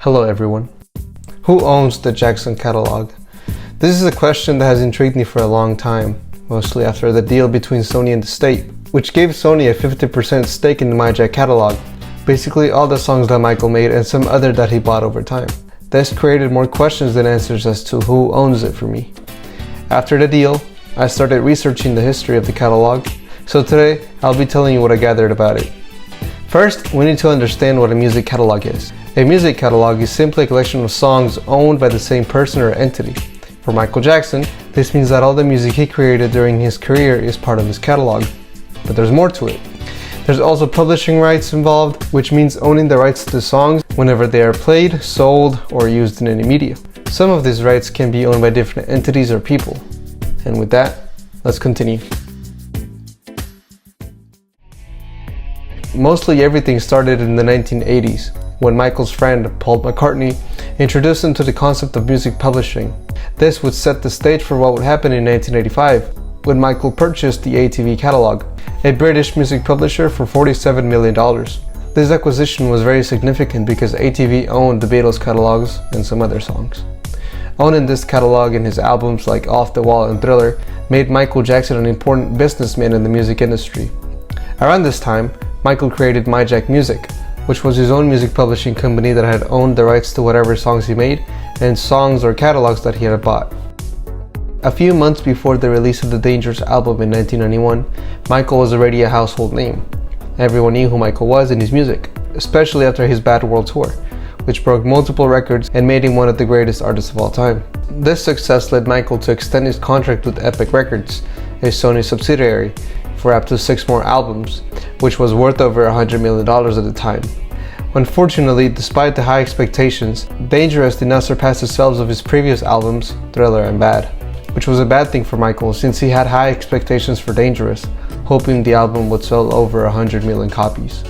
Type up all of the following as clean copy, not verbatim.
Hello everyone. Who owns the Jackson catalog? This is a question that has intrigued me for a long time, mostly after the deal between Sony and the state, which gave Sony a 50% stake in the MyJack catalog, basically all the songs that Michael made and some other that he bought over time. This created more questions than answers as to who owns it for me. After the deal, I started researching the history of the catalog, so today I'll be telling you what I gathered about it. First, we need to understand what a music catalog is. A music catalog is simply a collection of songs owned by the same person or entity. For Michael Jackson, this means that all the music he created during his career is part of his catalog. But there's more to it. There's also publishing rights involved, which means owning the rights to the songs whenever they are played, sold, or used in any media. Some of these rights can be owned by different entities or people. And with that, let's continue. Mostly everything started in the 1980s, when Michael's friend, Paul McCartney, introduced him to the concept of music publishing. This would set the stage for what would happen in 1985, when Michael purchased the ATV catalog, a British music publisher, for $47 million. This acquisition was very significant because ATV owned the Beatles catalogs and some other songs. Owning this catalog and his albums like Off the Wall and Thriller made Michael Jackson an important businessman in the music industry. Around this time, Michael created MyJack Music, which was his own music publishing company that had owned the rights to whatever songs he made and songs or catalogs that he had bought. A few months before the release of the Dangerous album in 1991, Michael was already a household name. Everyone knew who Michael was and his music, especially after his Bad World Tour, which broke multiple records and made him one of the greatest artists of all time. This success led Michael to extend his contract with Epic Records, a Sony subsidiary, for up to 6 more albums, which was worth over $100 million at the time. Unfortunately, despite the high expectations, Dangerous did not surpass the sales of his previous albums, Thriller and Bad, which was a bad thing for Michael since he had high expectations for Dangerous, hoping the album would sell over 100 million copies.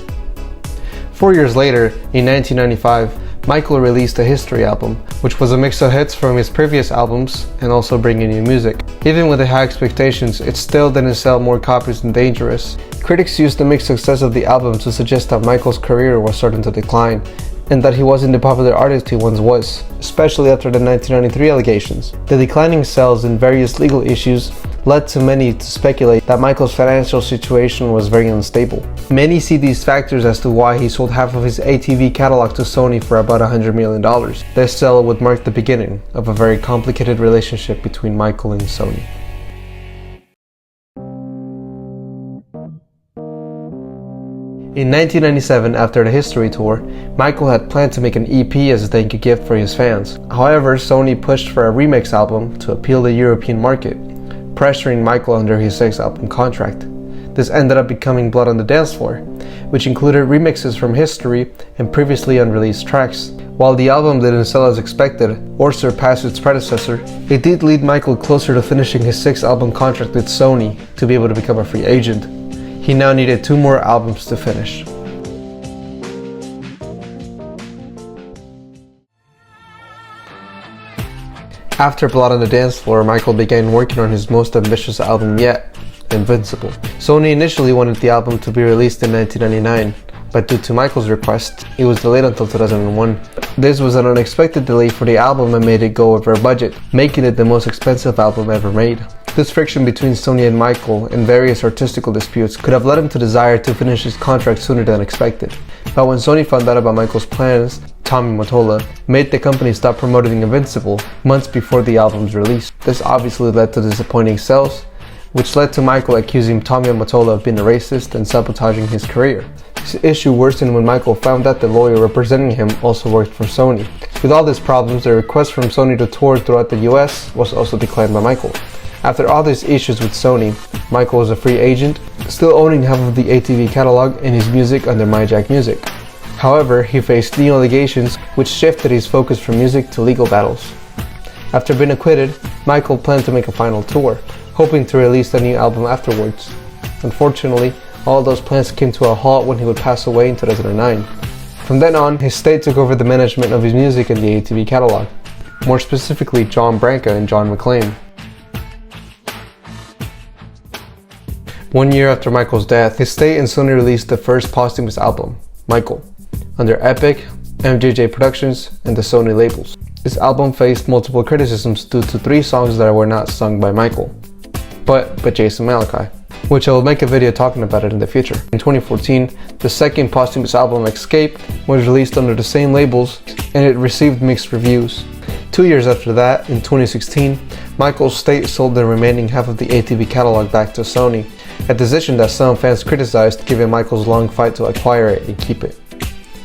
4 years later, in 1995, Michael released a History album, which was a mix of hits from his previous albums and also bringing new music. Even with the high expectations, it still didn't sell more copies than Dangerous. Critics used the mixed success of the album to suggest that Michael's career was starting to decline, and that he wasn't the popular artist he once was, especially after the 1993 allegations. The declining sales and various legal issues led to many to speculate that Michael's financial situation was very unstable. Many see these factors as to why he sold half of his ATV catalog to Sony for about $100 million. This sale would mark the beginning of a very complicated relationship between Michael and Sony. In 1997, after the History tour, Michael had planned to make an EP as a thank you gift for his fans. However, Sony pushed for a remix album to appeal the European market, pressuring Michael under his 6th album contract. This ended up becoming Blood on the Dance Floor, which included remixes from History and previously unreleased tracks. While the album didn't sell as expected or surpass its predecessor, it did lead Michael closer to finishing his 6th album contract with Sony to be able to become a free agent. He now needed 2 more albums to finish. After Blood on the Dance Floor, Michael began working on his most ambitious album yet, Invincible. Sony initially wanted the album to be released in 1999, but due to Michael's request, it was delayed until 2001. This was an unexpected delay for the album and made it go over budget, making it the most expensive album ever made. This friction between Sony and Michael and various artistical disputes could have led him to desire to finish his contract sooner than expected. But when Sony found out about Michael's plans, Tommy Mottola made the company stop promoting Invincible months before the album's release. This obviously led to disappointing sales, which led to Michael accusing Tommy Mottola of being a racist and sabotaging his career. This issue worsened when Michael found out the lawyer representing him also worked for Sony. With all these problems, the request from Sony to tour throughout the US was also declined by Michael. After all these issues with Sony, Michael was a free agent, still owning half of the ATV catalog and his music under MyJack Music. However, he faced new allegations which shifted his focus from music to legal battles. After being acquitted, Michael planned to make a final tour, hoping to release a new album afterwards. Unfortunately, all those plans came to a halt when he would pass away in 2009. From then on, his estate took over the management of his music in the ATV catalog, more specifically John Branca and John McClain. 1 year after Michael's death, his estate and Sony released the first posthumous album, Michael, under Epic, MJJ Productions, and the Sony labels. This album faced multiple criticisms due to 3 songs that were not sung by Michael, but Jase and Malachi, which I will make a video talking about it in the future. In 2014, the second posthumous album, Escape, was released under the same labels, and it received mixed reviews. 2 years after that, in 2016, Michael's estate sold the remaining half of the ATV catalog back to Sony, a decision that some fans criticized given Michael's long fight to acquire it and keep it.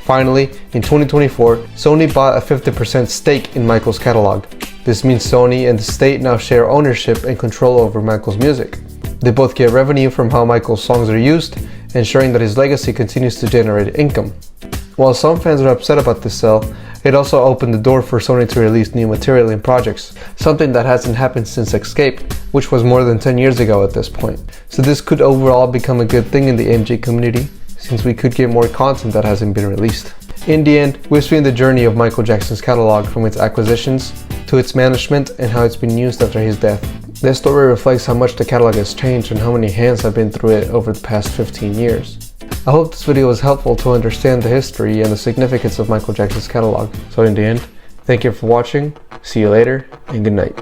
Finally, in 2024, Sony bought a 50% stake in Michael's catalog. This means Sony and the state now share ownership and control over Michael's music. They both get revenue from how Michael's songs are used, ensuring that his legacy continues to generate income. While some fans are upset about this sale, it also opened the door for Sony to release new material and projects, something that hasn't happened since Escape, which was more than 10 years ago at this point. So this could overall become a good thing in the MJ community, since we could get more content that hasn't been released. In the end, we've seen the journey of Michael Jackson's catalog from its acquisitions to its management and how it's been used after his death. This story reflects how much the catalog has changed and how many hands have been through it over the past 15 years. I hope this video was helpful to understand the history and the significance of Michael Jackson's catalog. So in the end, thank you for watching, see you later, and good night.